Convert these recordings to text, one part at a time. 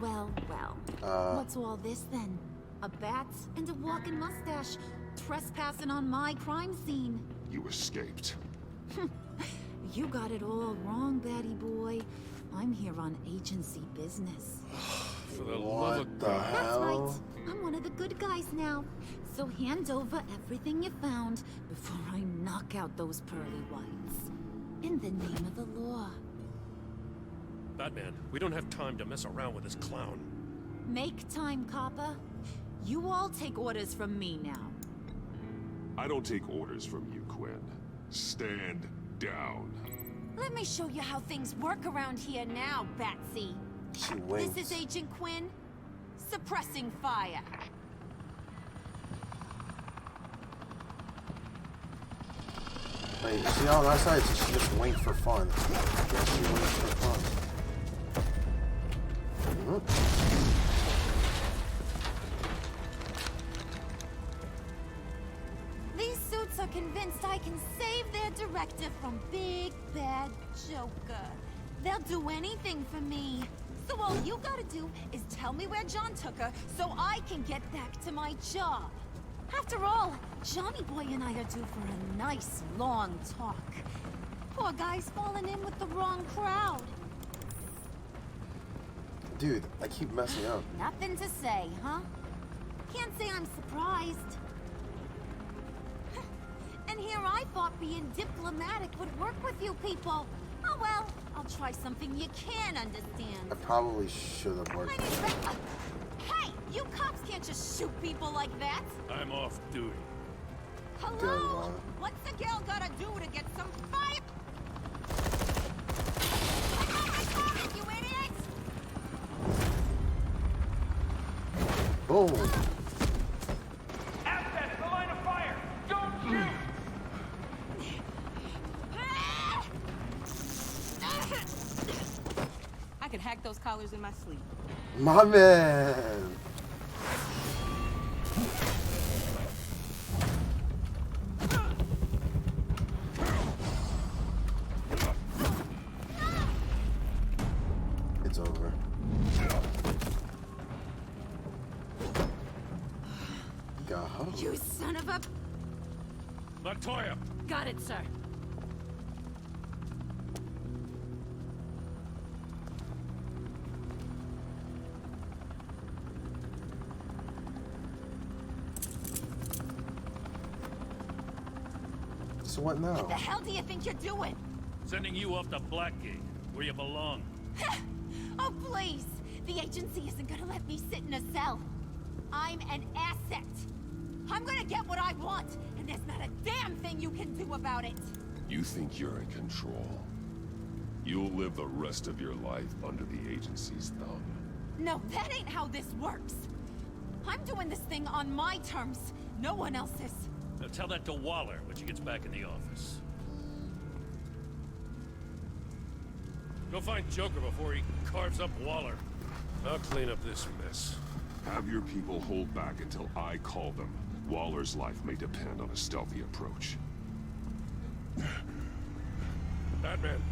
Well, well. What's all this then? A bat and a walking mustache trespassing on my crime scene. You escaped. You got it all wrong, Batty boy. I'm here on agency business. For the love of God. That's right. I'm one of the good guys now. So hand over everything you found before I knock out those pearly whites. In the name of the law. Batman, we don't have time to mess around with this clown. Make time, copper. You all take orders from me now. I don't take orders from you, Quinn. Stand down. Let me show you how things work around here now, Batsy. She winks. This is Agent Quinn. Suppressing fire. Wait, see on that side, she just winked for fun. Yeah, she winked for fun. These suits are convinced I can save their director from Big Bad Joker. They'll do anything for me. So all you gotta do is tell me where John took her so I can get back to my job. After all, Johnny Boy and I are due for a nice long talk. Poor guy's falling in with the wrong crowd. Dude, I keep messing up. Nothing to say, huh? Can't say I'm surprised. And here I thought being diplomatic would work with you people. Oh well, I'll try something you can understand. I probably should have worked. Hey, you cops can't just shoot people like that. I'm off duty. Hello? What's a girl gotta do to get some fire? You idiot! Boom. Assets, the line of fire! Don't shoot! I could hack those collars in my sleep. My man. It's over. Go. You son of a... Montoya! Got it, sir. So what now? What the hell do you think you're doing? Sending you off to Blackgate, where you belong. Oh, please! The agency isn't gonna let me sit in a cell. I'm an asset. I'm gonna get what I want, and there's not a damn thing you can do about it. You think you're in control? You'll live the rest of your life under the agency's thumb. No, that ain't how this works. I'm doing this thing on my terms, no one else's. Now tell that to Waller when she gets back in the office. Go find Joker before he carves up Waller. I'll clean up this mess. Have your people hold back until I call them. Waller's life may depend on a stealthy approach. Batman,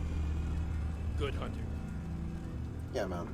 good hunting. Yeah, man.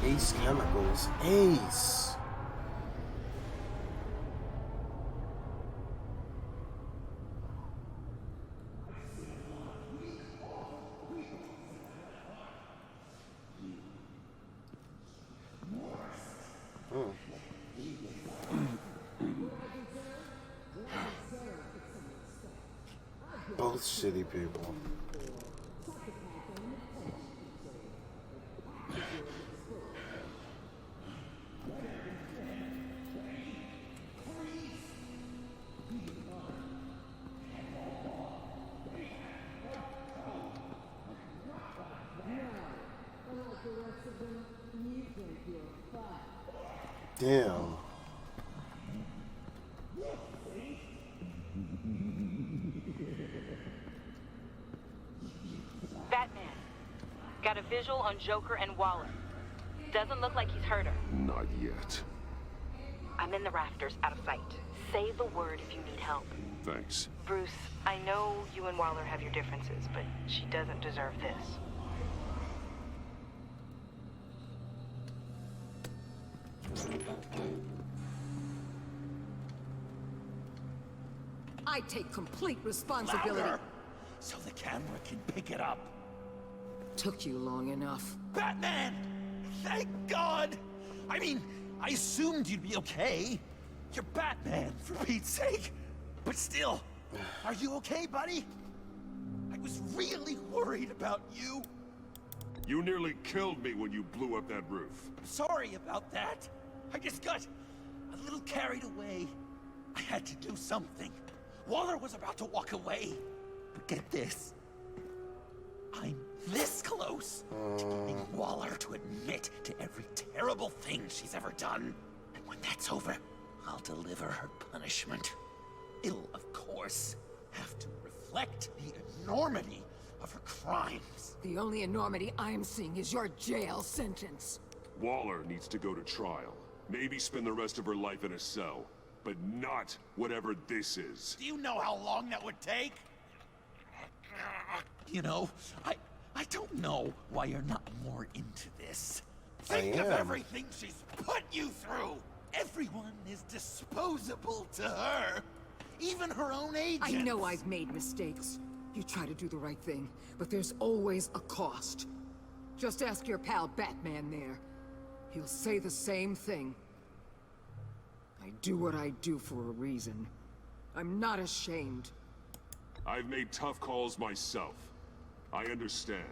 Ace Chemicals. Ace! Both shitty people. Damn. Batman. Got a visual on Joker and Waller. Doesn't look like he's hurt her. Not yet. I'm in the rafters, out of sight. Say the word if you need help. Thanks. Bruce, I know you and Waller have your differences, but she doesn't deserve this. I take complete responsibility. Louder, so the camera can pick it up. Took you long enough. Batman! Thank God! I mean, I assumed you'd be okay. You're Batman, for Pete's sake. But still, are you okay, buddy? I was really worried about you. You nearly killed me when you blew up that roof. Sorry about that. I just got a little carried away. I had to do something. Waller was about to walk away. But get this. I'm this close to getting Waller to admit to every terrible thing she's ever done. And when that's over, I'll deliver her punishment. It'll, of course, have to reflect the enormity of her crimes. The only enormity I'm seeing is your jail sentence. Waller needs to go to trial. Maybe spend the rest of her life in a cell. But not whatever this is. Do you know how long that would take? You know, I don't know why you're not more into this. Think of everything she's put you through. Everyone is disposable to her. Even her own agents. I know I've made mistakes. You try to do the right thing, but there's always a cost. Just ask your pal Batman there. He'll say the same thing. I do what I do for a reason. I'm not ashamed. I've made tough calls myself. I understand.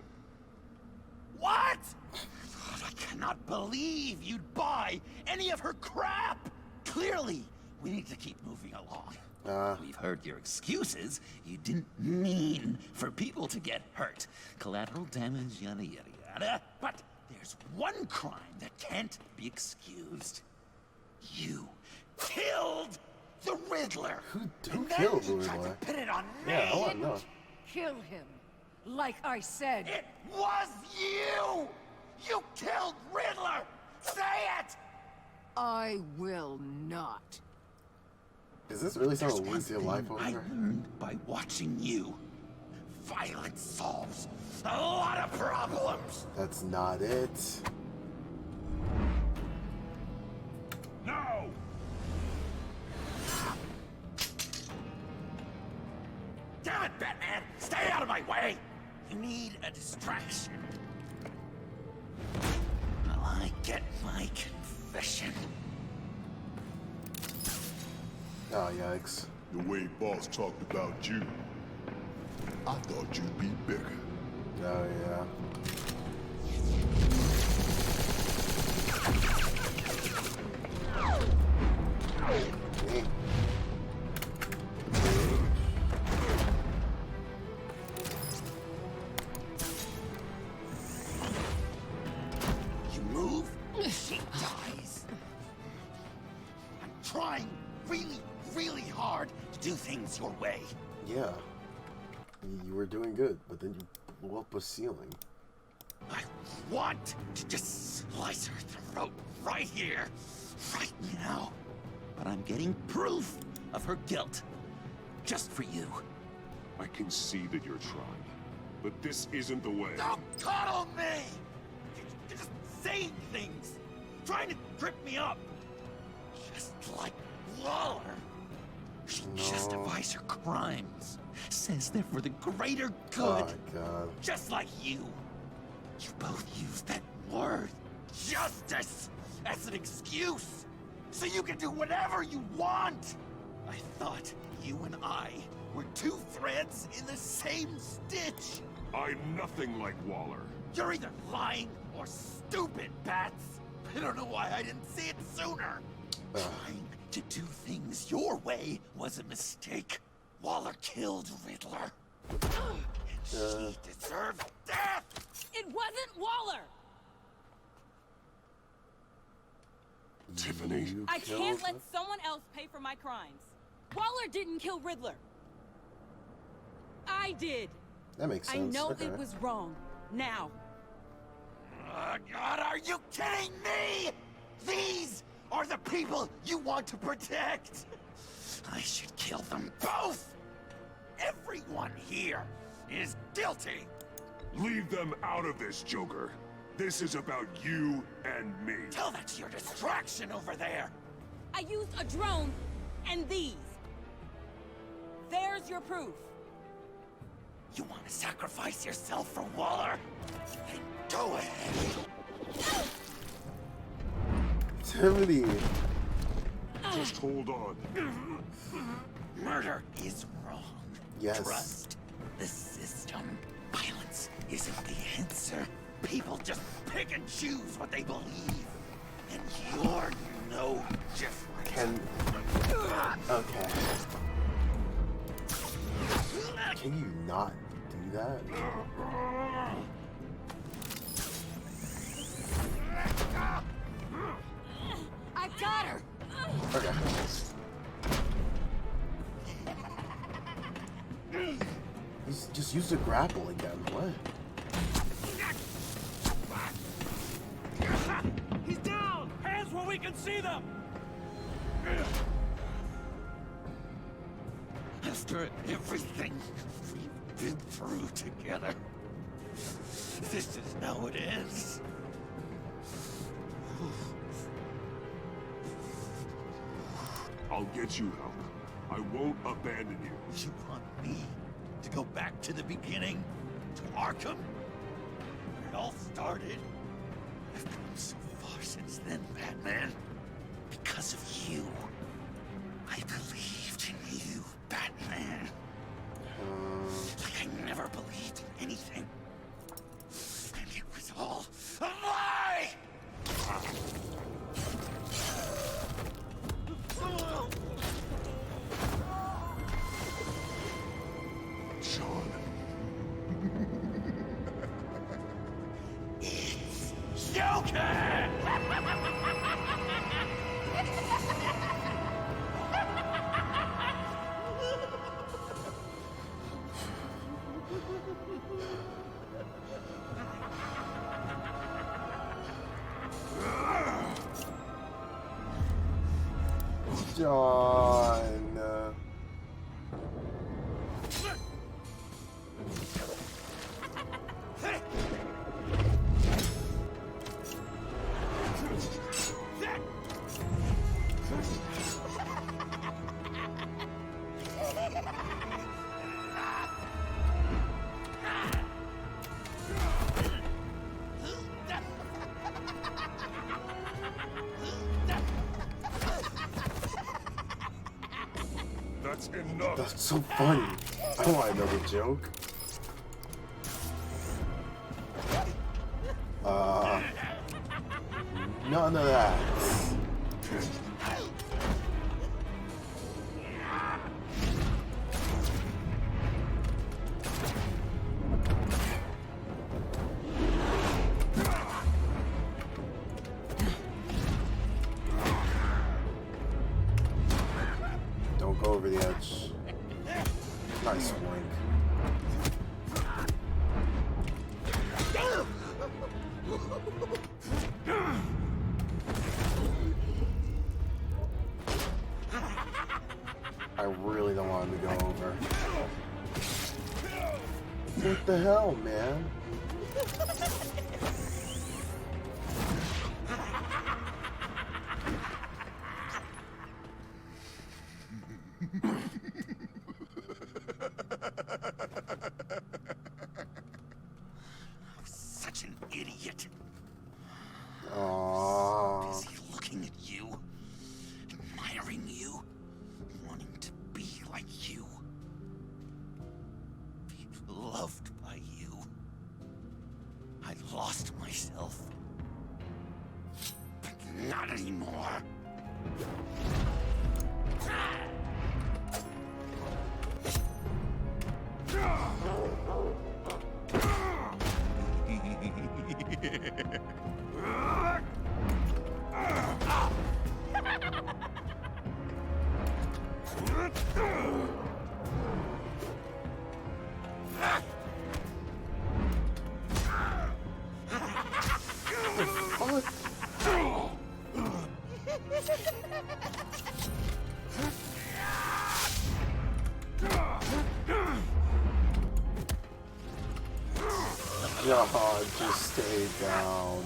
What? I cannot believe you'd buy any of her crap! Clearly, we need to keep moving along. We've heard your excuses. You didn't mean for people to get hurt. Collateral damage, yada yada yada. But there's one crime that can't be excused. You killed the Riddler! Who killed the You tried to Riddler? pin it on me! Yeah, I want to know. Kill him. Like I said. It was you! You killed Riddler! Say it! I will not. Is this really There's something one lose your life thing over? I learned by watching you. Violence solves a lot of problems. That's not it. No! Damn it, Batman! Stay out of my way! You need a distraction. Well, I get my confession. Oh, yikes. The way boss talked about you, I thought you'd be bigger. Oh, yeah. You move, she dies. I'm trying really, really hard to do things your way. Yeah. You were doing good, but then you blew up a ceiling. I want to just slice her throat right here, right now. But I'm getting proof of her guilt. Just for you. I can see that you're trying. But this isn't the way. Don't coddle me! You're just saying things. Trying to trip me up. Just like Waller. She justifies her crimes. Says they're for the greater good. Oh, my God. Just like you. You both use that word, justice, as an excuse. So you can do whatever you want. I thought you and I were two threads in the same stitch. I'm nothing like Waller. You're either lying or stupid, Bats. I don't know why I didn't see it sooner. Trying to do things your way was a mistake. Waller killed Riddler. And she deserves death! It wasn't Waller! Tiffany? You I killed can't her? let someone else pay for my crimes. Waller didn't kill Riddler. I did. That makes sense. I know Okay. it was wrong. Now. God, are you kidding me? These are the people you want to protect. I should kill them both. Everyone here is guilty. Leave them out of this, Joker. This is about you and me. Tell that to your distraction over there. I used a drone and these. There's your proof. You want to sacrifice yourself for Waller? Then go ahead. Tiffany. Just hold on. Murder is wrong. Yes. Trust the system. Violence isn't the answer. People just pick and choose what they believe. And you're no different. Okay. Can you not do that? I got her. Okay. He's just used to grapple again. What? He's down! Hands where we can see them! After everything we've been through together, this is how it ends. I'll get you help. I won't abandon you. You want me to go back to the beginning? To Arkham? Where it all started? I've come so far since then, Batman. Because of you. I believed in you, Batman. Like I never believed in anything. And it was all a lie! Sean. It's Joker! John. That's enough. That's so funny. I want another joke. None of that. Don't go over the edge. Nice wink. I really don't want him to go over. What the hell, man? Such an idiot. Aww. Busy looking at you, admiring you, wanting to be like you, be loved by you. I lost myself, but not anymore. God, just stay down.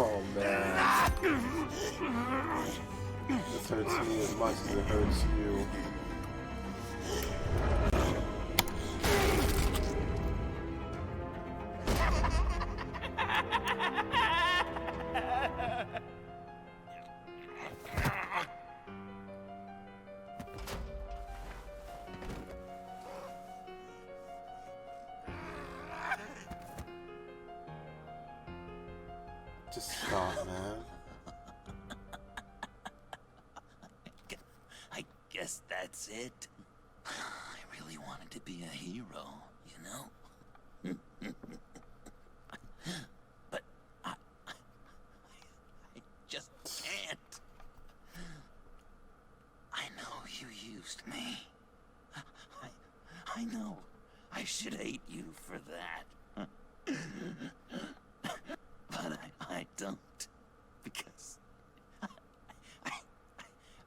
Oh man. This hurts me as much as it hurts you. Just stop, man. I guess that's it. I really wanted to be a hero, you know? But I just can't. I know you used me. I know I should hate you for that. But I don't, because I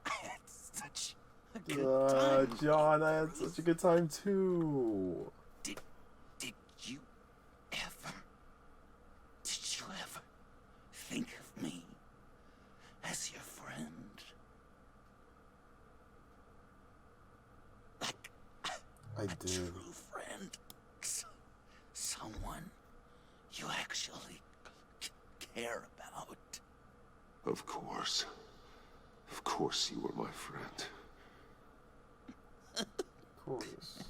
had such a good time. John, I had such a good time too. Did you ever think of me as your friend? Like I a did. true friend? Someone you actually care about. Of course. Of course you were my friend. Of course.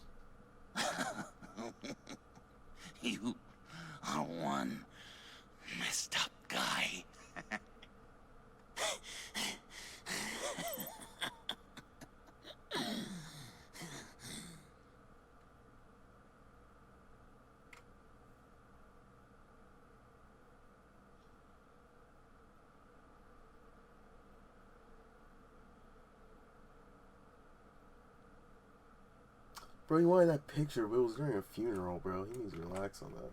You are one messed up guy. Bro, you wanted that picture, but it was during a funeral, bro. He needs to relax on that.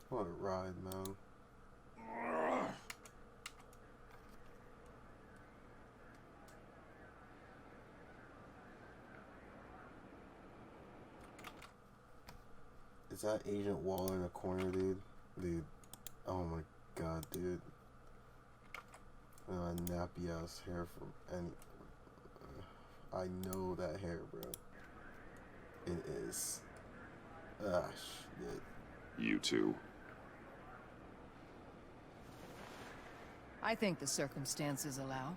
What a ride, man. Is that Agent Waller in the corner, dude? Dude. Oh my god, dude. Nappy ass hair from any. I know that hair, bro. It is. Ah, shit. You too. I think the circumstances allow.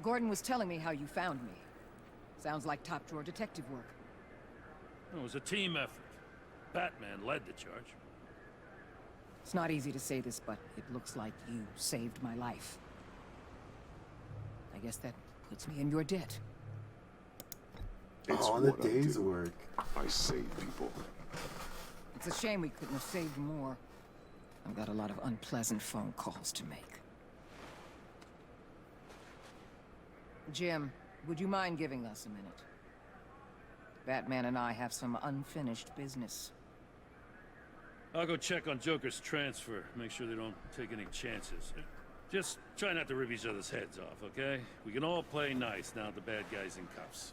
Gordon was telling me how you found me. Sounds like top-drawer detective work. It was a team effort. Batman led the charge. It's not easy to say this, but it looks like you saved my life. I guess that puts me in your debt. It's On the what I day's do. work. I save people. It's a shame we couldn't have saved more. I've got a lot of unpleasant phone calls to make. Jim, would you mind giving us a minute? Batman and I have some unfinished business. I'll go check on Joker's transfer. Make sure they don't take any chances. Just try not to rip each other's heads off, okay? We can all play nice now that the bad guy's in cuffs.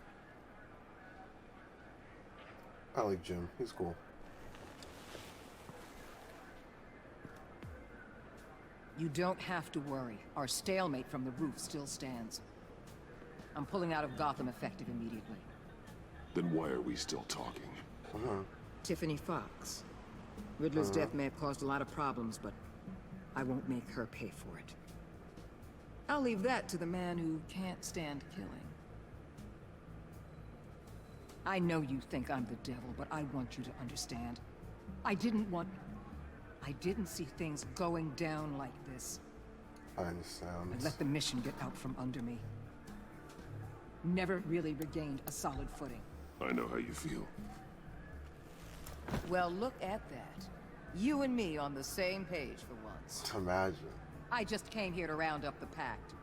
I like Jim. He's cool. You don't have to worry. Our stalemate from the roof still stands. I'm pulling out of Gotham effective immediately. Then why are we still talking? Tiffany Fox. Riddler's death may have caused a lot of problems, but I won't make her pay for it. I'll leave that to the man who can't stand killing. I know you think I'm the devil, but I want you to understand. I didn't see things going down like this. I understand. I let the mission get out from under me. Never really regained a solid footing. I know how you feel. Well, look at that. You and me on the same page for once. Imagine. I just came here to round up the pact.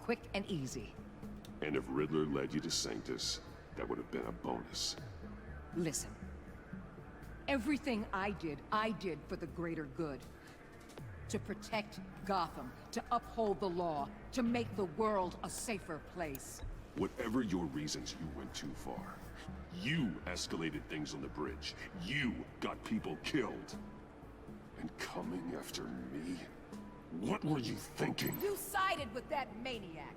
Quick and easy. And if Riddler led you to Sanctus, that would have been a bonus. Listen. Everything I did for the greater good. To protect Gotham, to uphold the law, to make the world a safer place. Whatever your reasons, you went too far. You escalated things on the bridge. You got people killed. And coming after me? What were you thinking? You sided with that maniac.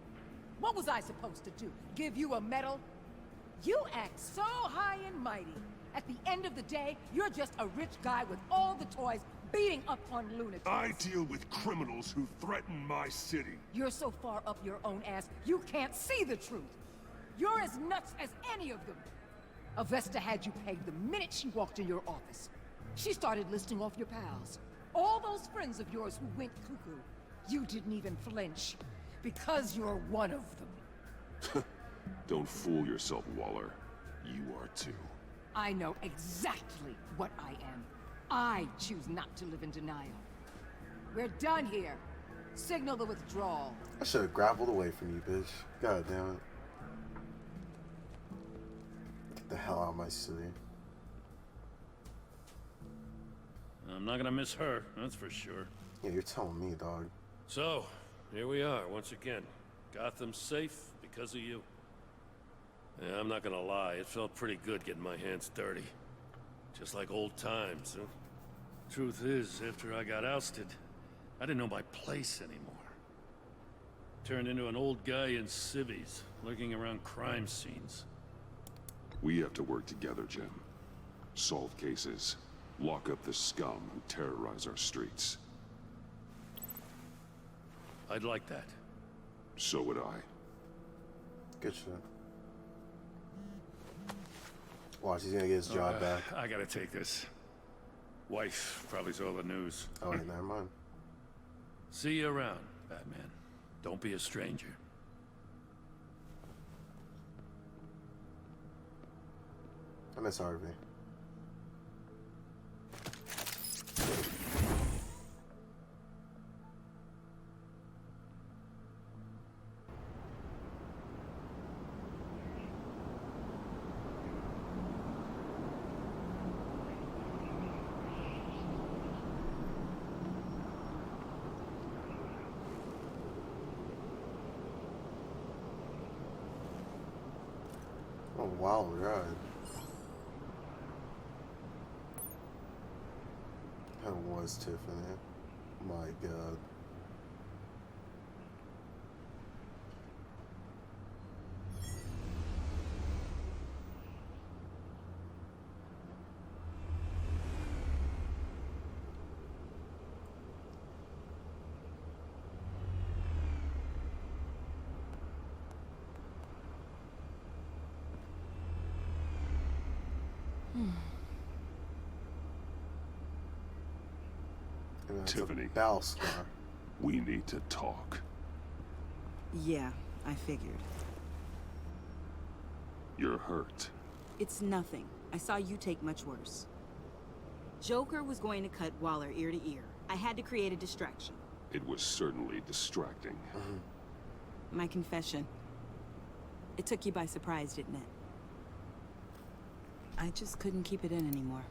What was I supposed to do? Give you a medal? You act so high and mighty. At the end of the day, you're just a rich guy with all the toys beating up on lunatics. I deal with criminals who threaten my city. You're so far up your own ass, you can't see the truth. You're as nuts as any of them. Avesta had you pegged the minute she walked in your office. She started listing off your pals. All those friends of yours who went cuckoo. You didn't even flinch. Because you're one of them. Don't fool yourself, Waller. You are too. I know exactly what I am. I choose not to live in denial. We're done here. Signal the withdrawal. I should have grappled away from you, bitch. God damn it. Get the hell out of my city. I'm not gonna miss her, that's for sure. Yeah, you're telling me, dog. So, here we are, once again. Gotham's safe because of you. Yeah, I'm not gonna lie, it felt pretty good getting my hands dirty. Just like old times, huh? Truth is, after I got ousted, I didn't know my place anymore. Turned into an old guy in civvies, lurking around crime scenes. We have to work together, Jim. Solve cases. Lock up the scum who terrorize our streets. I'd like that. So would I. Good shit. Watch, he's gonna get his job back. I gotta take this. Wife probably saw the news. Oh, wait, never mind. See you around, Batman. Don't be a stranger. I miss Harvey. Oh, wow, ride. That was Tiffany. My God. And that's Tiffany. a battle scar. We need to talk. Yeah, I figured. You're hurt. It's nothing. I saw you take much worse. Joker was going to cut Waller ear to ear. I had to create a distraction. It was certainly distracting. My confession. It took you by surprise, didn't it? I just couldn't keep it in anymore.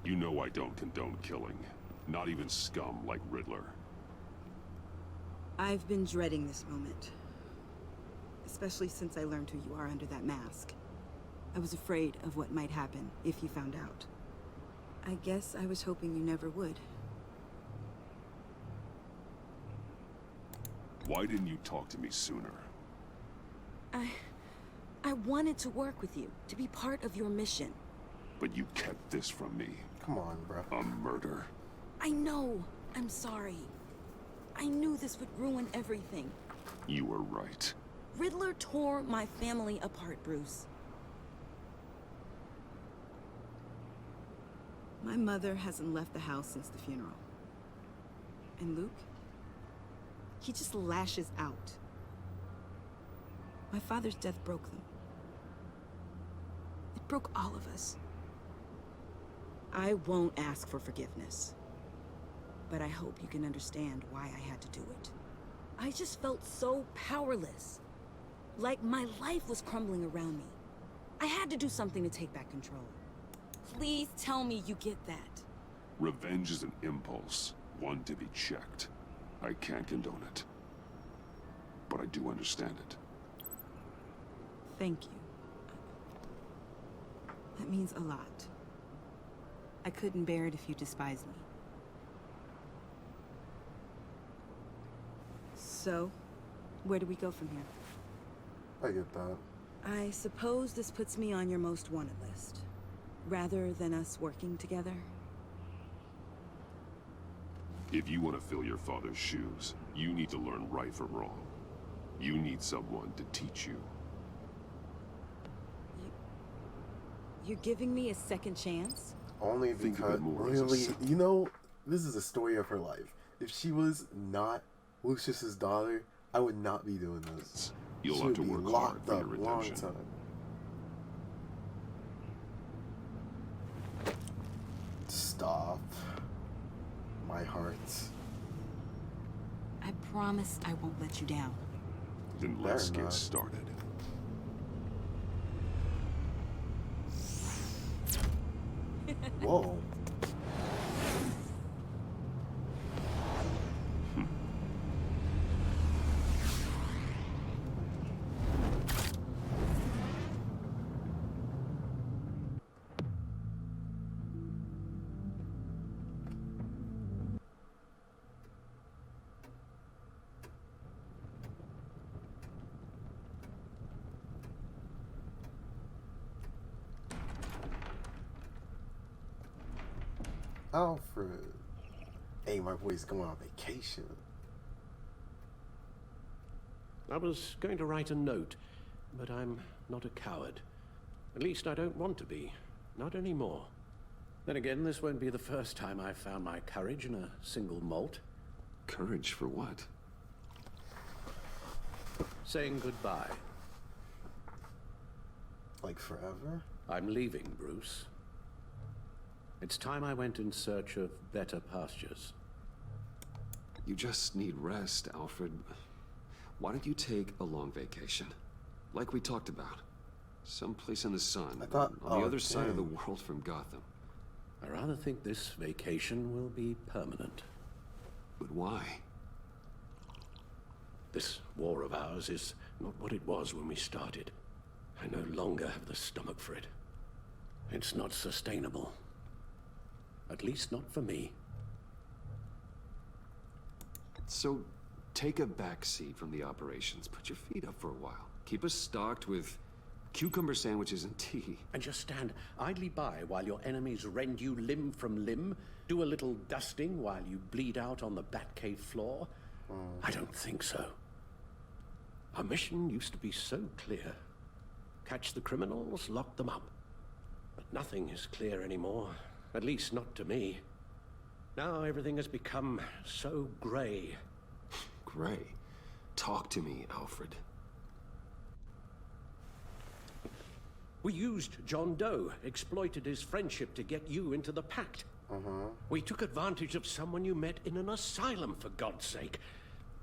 You know I don't condone killing. Not even scum like Riddler. I've been dreading this moment. Especially since I learned who you are under that mask. I was afraid of what might happen if you found out. I guess I was hoping you never would. Why didn't you talk to me sooner? I wanted to work with you, to be part of your mission. But you kept this from me. Come on, bro. A murder. I know. I'm sorry. I knew this would ruin everything. You were right. Riddler tore my family apart, Bruce. My mother hasn't left the house since the funeral. And Luke? He just lashes out. My father's death broke them. It broke all of us. I won't ask for forgiveness. But I hope you can understand why I had to do it. I just felt so powerless. Like my life was crumbling around me. I had to do something to take back control. Please tell me you get that. Revenge is an impulse, one to be checked. I can't condone it. But I do understand it. Thank you. That means a lot. I couldn't bear it if you despised me. So, where do we go from here? I get that. I suppose this puts me on your most wanted list, rather than us working together. If you want to fill your father's shoes, you need to learn right from wrong. You need someone to teach you. You're giving me a second chance? Only Think of because, it more as a really, second. you know, this is the story of her life. If she was not Lucius's daughter, I would not be doing this. You'll She have would to be work hard locked for your up long redemption. time. Stop. My heart. I promise I won't let you down. Then let's Better get not. started. Whoa. Alfred. Hey, my boy's going on vacation. I was going to write a note, but I'm not a coward. At least I don't want to be. Not anymore. Then again, this won't be the first time I've found my courage in a single malt. Courage for what? Saying goodbye. Like forever? I'm leaving, Bruce. It's time I went in search of better pastures. You just need rest, Alfred. Why don't you take a long vacation? Like we talked about. Someplace in the sun, I thought- on the oh, other side of the dang. world from Gotham. I rather think this vacation will be permanent. But why? This war of ours is not what it was when we started. I no longer have the stomach for it. It's not sustainable. At least not for me. So, take a back seat from the operations. Put your feet up for a while. Keep us stocked with cucumber sandwiches and tea. And just stand idly by while your enemies rend you limb from limb? Do a little dusting while you bleed out on the Batcave floor? I don't think so. Our mission used to be so clear. Catch the criminals, lock them up. But nothing is clear anymore. At least not to me. Now everything has become so gray. Gray. Talk to me, Alfred. We used John Doe, exploited his friendship to get you into the pact. We took advantage of someone you met in an asylum, for God's sake.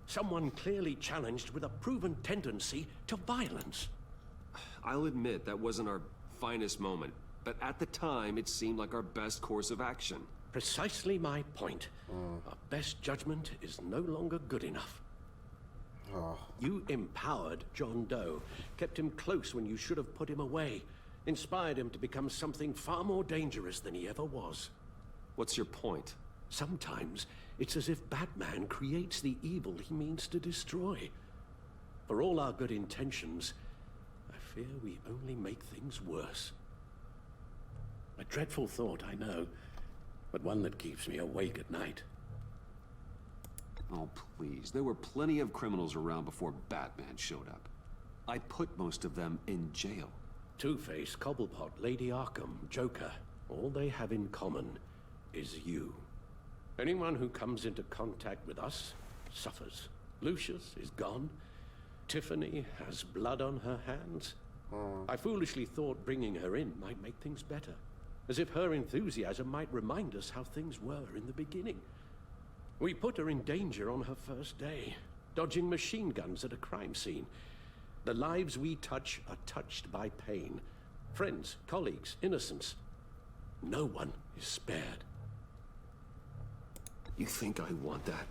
Someone clearly challenged with a proven tendency to violence. I'll admit that wasn't our finest moment, but at the time it seemed like our best course of action. Precisely my point. Our best judgment is no longer good enough. You empowered John Doe, kept him close when you should have put him away, inspired him to become something far more dangerous than he ever was. What's your point? Sometimes it's as if Batman creates the evil he means to destroy. For all our good intentions, I fear we only make things worse. A dreadful thought, I know, but one that keeps me awake at night. Oh, please. There were plenty of criminals around before Batman showed up. I put most of them in jail. Two-Face, Cobblepot, Lady Arkham, Joker, all they have in common is you. Anyone who comes into contact with us suffers. Lucius is gone. Tiffany has blood on her hands. I foolishly thought bringing her in might make things better. As if her enthusiasm might remind us how things were in the beginning. We put her in danger on her first day, dodging machine guns at a crime scene. The lives we touch are touched by pain. Friends, colleagues, innocents. No one is spared. You think I want that?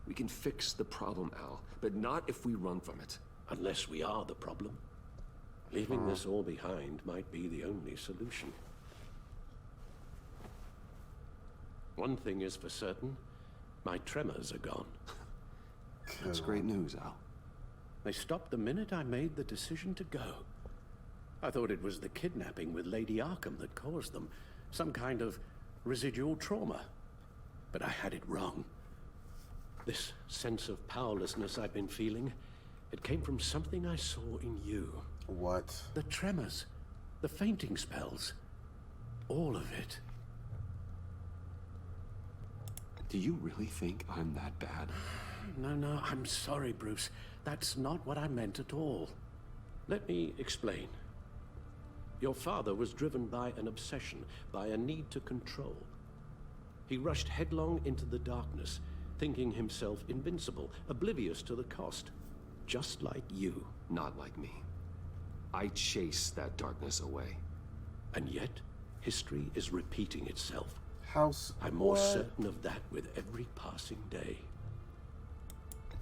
We can fix the problem, Al, but not if we run from it. Unless we are the problem. Leaving this all behind might be the only solution. One thing is for certain, my tremors are gone. That's great news, Al. They stopped the minute I made the decision to go. I thought it was the kidnapping with Lady Arkham that caused them. Some kind of residual trauma. But I had it wrong. This sense of powerlessness I've been feeling, it came from something I saw in you. What? The tremors, the fainting spells, all of it. Do you really think I'm that bad? No, I'm sorry, Bruce. That's not what I meant at all. Let me explain. Your father was driven by an obsession, by a need to control. He rushed headlong into the darkness, thinking himself invincible, oblivious to the cost. Just like you. Not like me. I chase that darkness away. And yet, history is repeating itself. I'm more What? certain of that with every passing day.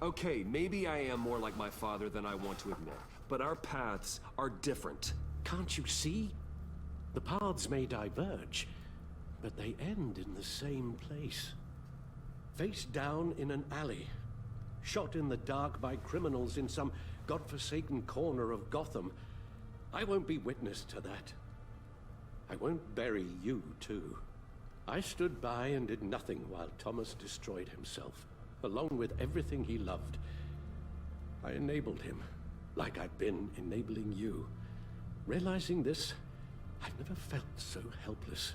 Okay, maybe I am more like my father than I want to admit, but our paths are different. Can't you see? The paths may diverge, but they end in the same place. Face down in an alley, shot in the dark by criminals in some godforsaken corner of Gotham. I won't be witness to that. I won't bury you, too. I stood by and did nothing while Thomas destroyed himself, along with everything he loved. I enabled him, like I've been enabling you. Realizing this, I've never felt so helpless.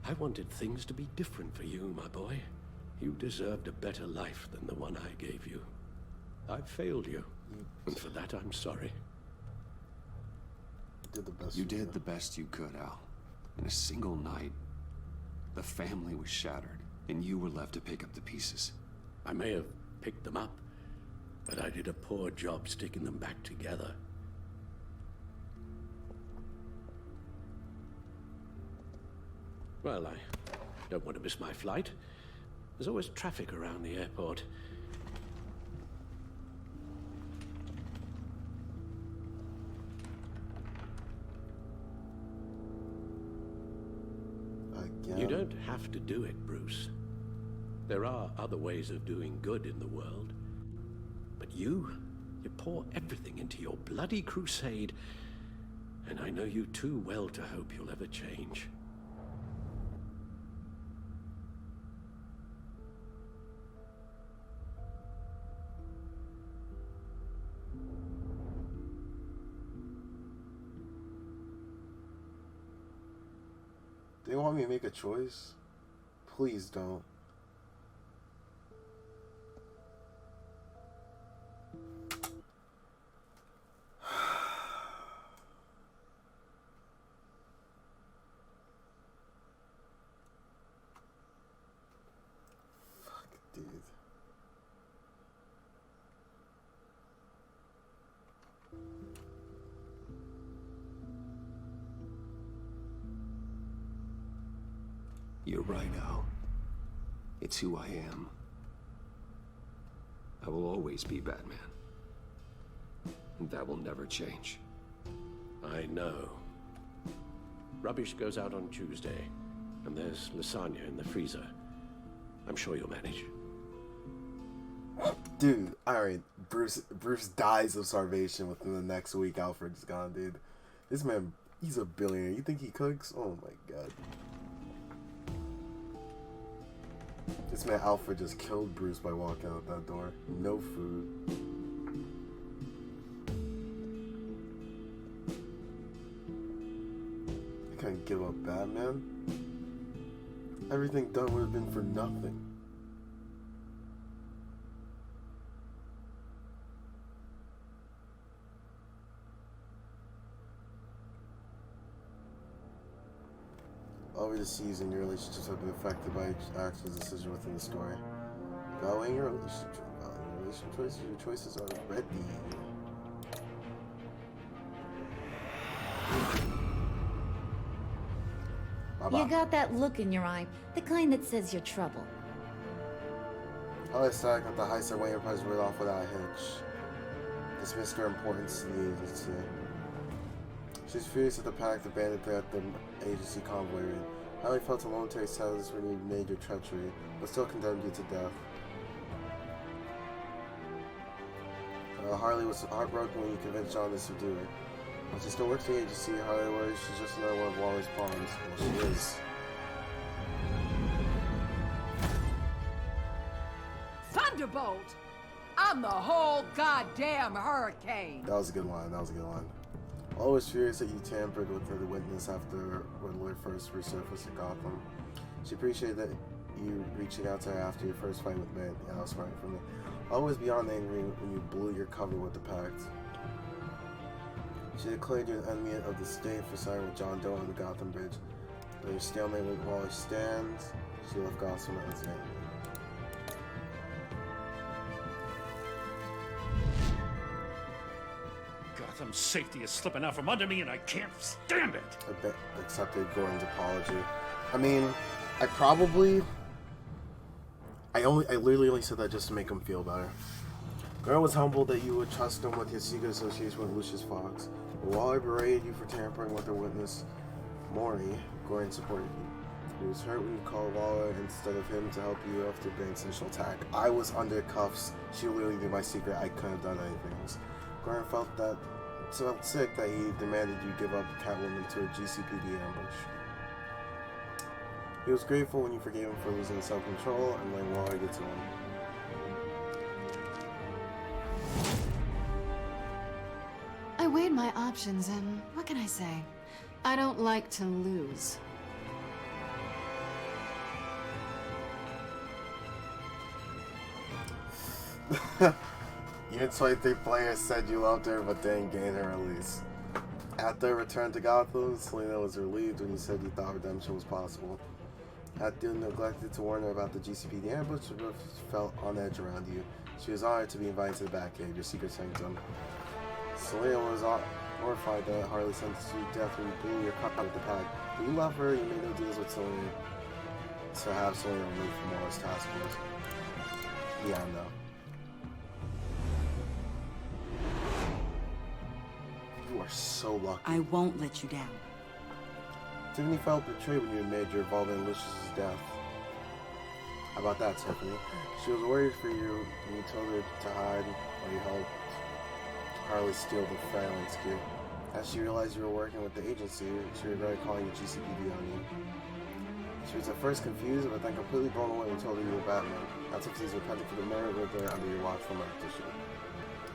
I wanted things to be different for you, my boy. You deserved a better life than the one I gave you. I failed you, and for that I'm sorry. You did the best you could, Al. In a single night, the family was shattered, and you were left to pick up the pieces. I may have picked them up, but I did a poor job sticking them back together. Well, I don't want to miss my flight. There's always traffic around the airport. Again? You don't have to do it, Bruce. There are other ways of doing good in the world. But you pour everything into your bloody crusade, and I know you too well to hope you'll ever change. They want me to make a choice? Please don't. Fuck, dude. You're right, Al. It's who I am. I will always be Batman. And that will never change. I know. Rubbish goes out on Tuesday, and there's lasagna in the freezer. I'm sure you'll manage. Dude, alright, Bruce dies of starvation within the next week. Alfred's gone, dude. This man, he's a billionaire. You think he cooks? Oh my god. This man Alfred just killed Bruce by walking out that door. No food. I couldn't give up Batman. Everything done would have been for nothing. Over the season, your relationships have been affected by actions, decisions within the story. Valuing your relationship choices, your choices are ready. You got that look in your eye, the kind that says you're trouble. I static that the heist and Wayne Price went off without a hitch. Dismissed her importance to the agency. She's furious at the pact abandoned at the agency convoy raid. Harley felt a momentary sadness when you made your treachery, but still condemned you to death. Harley was heartbroken when you convinced John to subdue her. But she still works for the agency. Harley worries she's just another one of Waller's pawns. Well, she is. Thunderbolt! I'm the whole goddamn hurricane! That was a good line. That was a good line. Waller was furious that you tampered with the witness after Riddler first resurfaced at Gotham. She appreciated that you reaching out to her after your first fight with Matt. Yeah, that was right from me. Waller was beyond angry when you blew your cover with the pact. She declared you an enemy of the state for siding with John Doe on the Gotham Bridge. Though your stalemate with Waller stands, she left Gotham as an enemy. Gotham's safety is slipping out from under me and I can't stand it! I accepted Gordon's apology. I mean, I literally only said that just to make him feel better. Gordon was humbled that you would trust him with his secret association with Lucius Fox. But Waller berated you for tampering with her witness, Maury, Gordon supported you. He was hurt when you called Waller instead of him to help you after Banks' initial attack. I was under cuffs. She literally knew my secret. I couldn't have done anything else. Gordon felt sick that he demanded you give up Catwoman to a GCPD ambush. He was grateful when you forgave him for losing self-control and letting Waller get to him. I weighed my options and what can I say? I don't like to lose. Even 23 players said you loved her but didn't gain her release. After her return to Gotham, Selena was relieved when you said you thought redemption was possible. After you neglected to warn her about the GCPD ambush, she felt on edge around you. She was honored to be invited to the Batcave, your secret sanctum. Selena was horrified that Harley sentenced you to death when you blew your cover with the pack. But you love her, you made no deals with Selena to have Selena removed from Waller's task force. Yeah, I know. You are so lucky. I won't let you down. Tiffany felt betrayed when you made your involvement in Lucius's death. How about that, Tiffany? She was worried for you when you told her to hide while you helped Harley steal the Phalanx key. As she realized you were working with the agency, she regretted calling the GCPD on you. She was at first confused, but then completely blown away when you told her you were Batman. Now Tiffany's repenting for the murder of Riddler under your watchful meditation.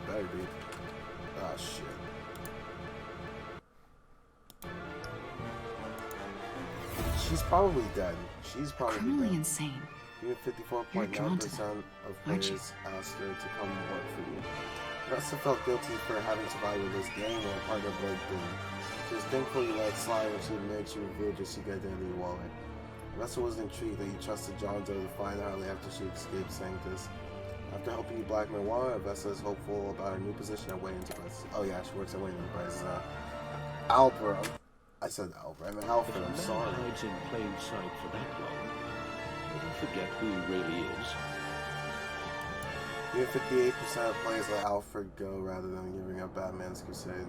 Better be. Ah, shit. She's probably dead. She's probably criminally dead. Insane. Even 54.9% of players asked her to come work for you. Vesta felt guilty for having survived with this gang or part of Blake Boone. She was thankful you let it slide when she admitted she revealed your secret identity to Waller. Vesta was intrigued that you trusted John Doe to find Harley after she escaped Sanctus. After helping you blackmail Waller, Vesta is hopeful about her new position at Wayne Enterprises. Oh yeah, she works at Wayne Enterprises. Albro. I said Albro. I mean Alfred, I'm sorry. Hides in plain sight for that long. Never forget who he really is. Even 58% of players let Alfred go rather than giving up Batman's crusade.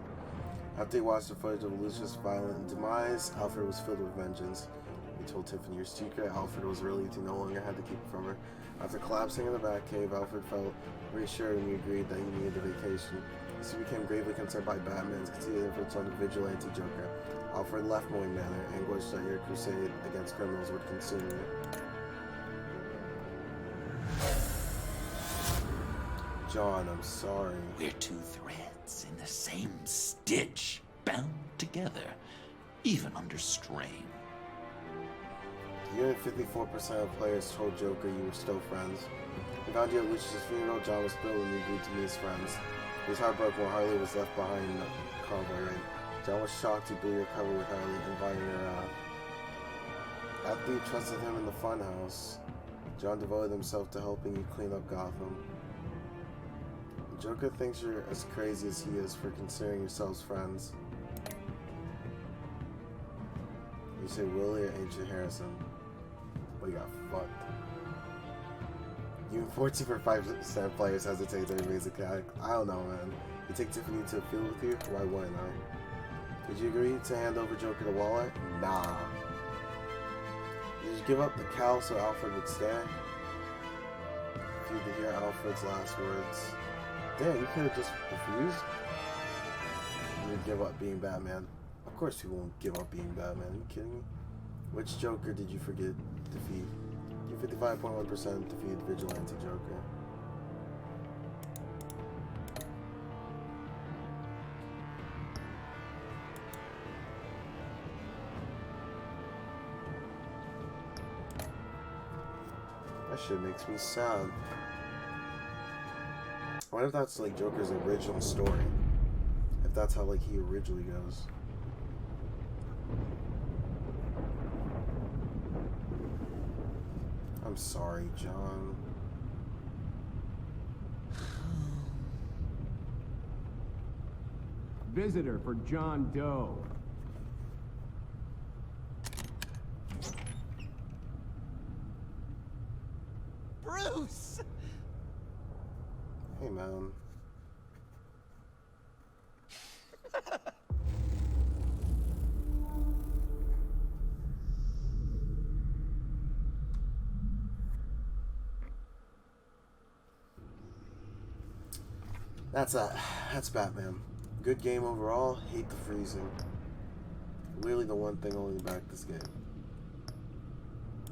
After you watched the footage of Lucius' violent demise, Alfred was filled with vengeance. You told Tiffany your secret. Alfred was relieved you no longer had to keep it from her. After collapsing in the Batcave, Alfred felt reassured when you agreed that he needed a vacation. He became gravely concerned by Batman's continued influence on the vigilante Joker. Alfred left Moyne Manor, anguished that your crusade against criminals would consume you. John, I'm sorry. We're two threads in the same stitch, bound together, even under strain. You and 54% of players told Joker you were still friends. He found you at Lucius' funeral. John was thrilled when you agreed to meet his friends. He was heartbroken when Harley was left behind in the convoy raid. John was shocked you blew your cover with Harley, inviting her out. After you trusted him in the funhouse, John devoted himself to helping you clean up Gotham. Joker thinks you're as crazy as he is for considering yourselves friends. You say Willie or Agent Harrison. Well, you got fucked. You and 45% of players hesitate to remain a cat. I don't know, man. You take Tiffany to a field with you? Why wouldn't I? Did you agree to hand over Joker to Waller? Nah. Did you give up the cowl so Alfred would stay? If you could hear Alfred's last words. Damn, you could have just refused? You would give up being Batman. Of course people won't give up being Batman. Are you kidding me? Which Joker did you forget defeat? You 55.1% defeated Vigilante Joker. That shit makes me sad. I wonder if that's like Joker's original story. If that's how like he originally goes. I'm sorry, John. Visitor for John Doe. Bruce! Hey, man. That's Batman. Good game overall. Hate the freezing. Literally the one thing holding back this game.